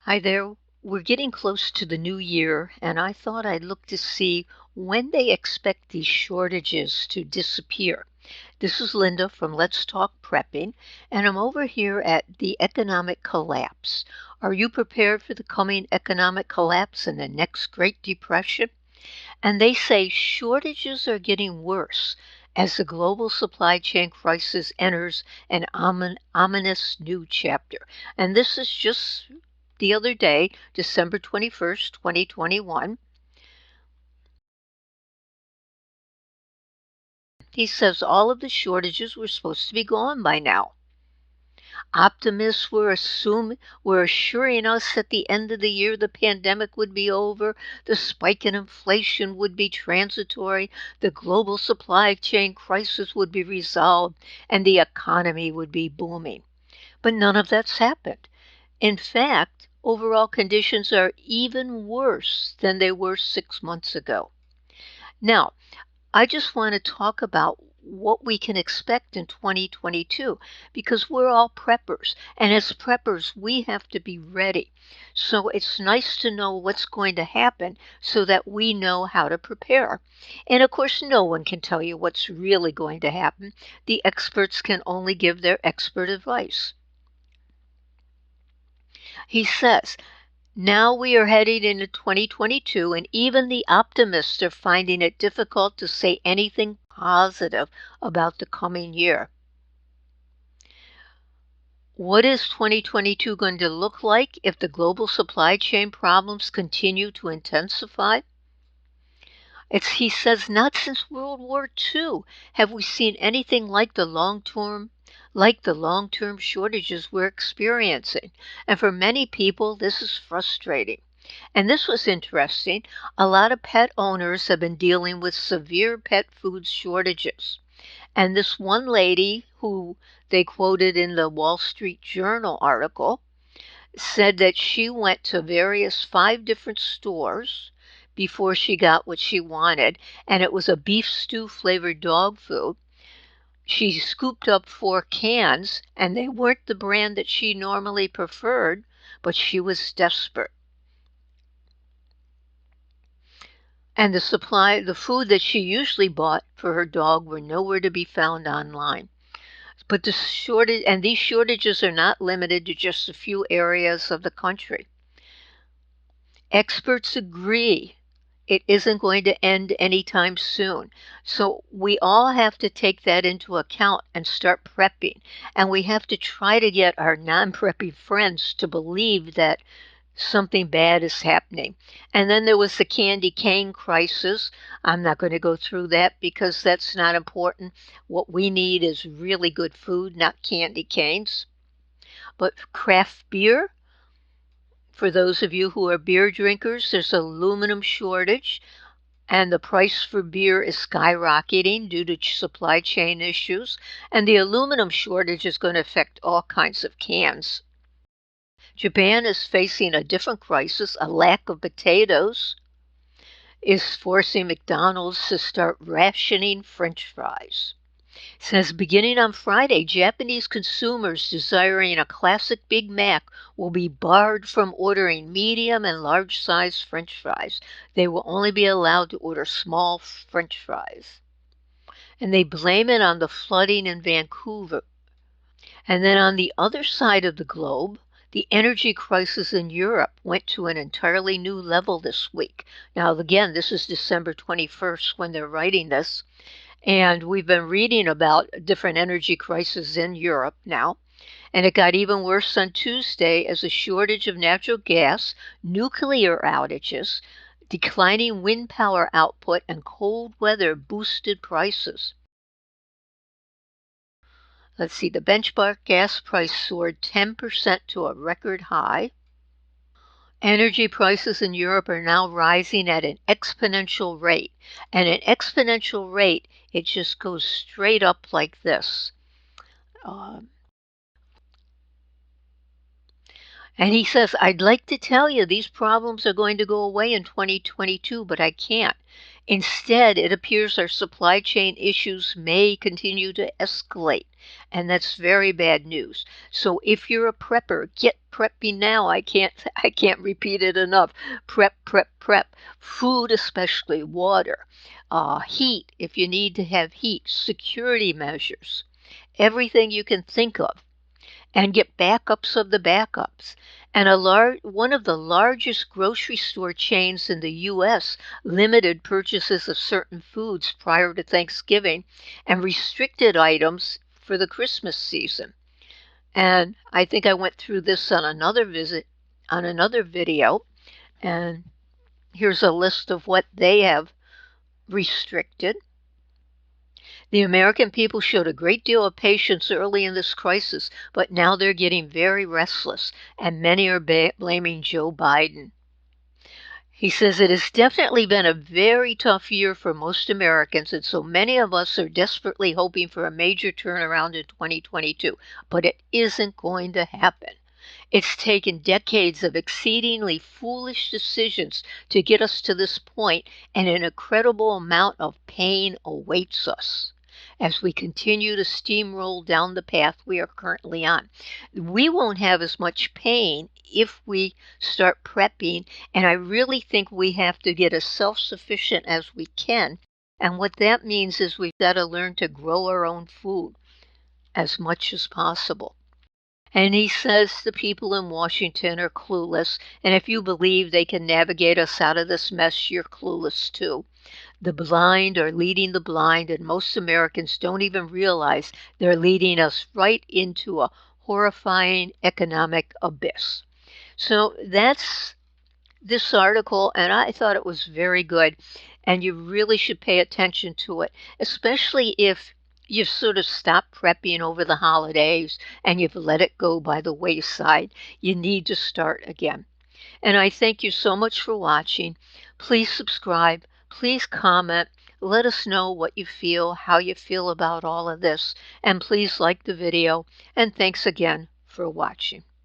Hi there. We're getting close to the new year, and I thought I'd look to see when they expect these shortages to disappear. This is Linda from Let's Talk Prepping, and I'm over here at the economic collapse. Are you prepared for the coming economic collapse and the next Great Depression? And they say shortages are getting worse as the global supply chain crisis enters an ominous new chapter. And this is just the other day, December 21st, 2021. He says all of the shortages were supposed to be gone by now. Optimists were assuring us at the end of the year the pandemic would be over, the spike in inflation would be transitory, the global supply chain crisis would be resolved, and the economy would be booming. But none of that's happened. In fact, overall conditions are even worse than they were 6 months ago. Now, I just want to talk about what we can expect in 2022 because we're all preppers. And as preppers, we have to be ready. So it's nice to know what's going to happen so that we know how to prepare. And of course, no one can tell you what's really going to happen. The experts can only give their expert advice. He says, now we are heading into 2022, and even the optimists are finding it difficult to say anything positive about the coming year. What is 2022 going to look like if the global supply chain problems continue to intensify? He says, not since World War II have we seen anything like the long-term shortages we're experiencing. And for many people, this is frustrating. And this was interesting. A lot of pet owners have been dealing with severe pet food shortages. And this one lady who they quoted in the Wall Street Journal article said that she went to 5 different stores before she got what she wanted, and it was a beef stew flavored dog food. She scooped up 4 cans, and they weren't the brand that she normally preferred, but she was desperate. And the food that she usually bought for her dog were nowhere to be found online. But these shortages are not limited to just a few areas of the country. Experts agree it isn't going to end anytime soon. So we all have to take that into account and start prepping. And we have to try to get our non-preppy friends to believe that something bad is happening. And then there was the candy cane crisis. I'm not going to go through that because that's not important. What we need is really good food, not candy canes. But craft beer, for those of you who are beer drinkers, there's an aluminum shortage, and the price for beer is skyrocketing due to supply chain issues. And the aluminum shortage is going to affect all kinds of cans. Japan is facing a different crisis. A lack of potatoes is forcing McDonald's to start rationing French fries. It says beginning on Friday, Japanese consumers desiring a classic Big Mac will be barred from ordering medium and large size French fries. They will only be allowed to order small French fries. And they blame it on the flooding in Vancouver. And then on the other side of the globe, the energy crisis in Europe went to an entirely new level this week. Now, again, this is December 21st when they're writing this. And we've been reading about different energy crises in Europe now. And it got even worse on Tuesday as a shortage of natural gas, nuclear outages, declining wind power output, and cold weather boosted prices. Let's see, the benchmark gas price soared 10% to a record high. Energy prices in Europe are now rising at an exponential rate. And an exponential rate, it just goes straight up like this. And he says, I'd like to tell you these problems are going to go away in 2022, but I can't. Instead, it appears our supply chain issues may continue to escalate, and that's very bad news. So if you're a prepper, get prepping now. I can't repeat it enough. Prep, prep, prep. Food, especially water, heat if you need to have heat, security measures, everything you can think of, and get backups of the backups. And one of the largest grocery store chains in the U.S. limited purchases of certain foods prior to Thanksgiving and restricted items for the Christmas season. And I think I went through this on another video, and here's a list of what they have restricted. The American people showed a great deal of patience early in this crisis, but now they're getting very restless, and many are blaming Joe Biden. He says it has definitely been a very tough year for most Americans, and so many of us are desperately hoping for a major turnaround in 2022, but it isn't going to happen. It's taken decades of exceedingly foolish decisions to get us to this point, and an incredible amount of pain awaits us as we continue to steamroll down the path we are currently on. We won't have as much pain if we start prepping, and I really think we have to get as self-sufficient as we can. And what that means is we've got to learn to grow our own food as much as possible. And he says the people in Washington are clueless, and if you believe they can navigate us out of this mess, you're clueless too. The blind are leading the blind, and most Americans don't even realize they're leading us right into a horrifying economic abyss. So that's this article, and I thought it was very good, and you really should pay attention to it, especially if you've sort of stopped prepping over the holidays and you've let it go by the wayside. You need to start again. And I thank you so much for watching. Please subscribe. Please comment. Let us know what you feel, how you feel about all of this, and please like the video. And thanks again for watching.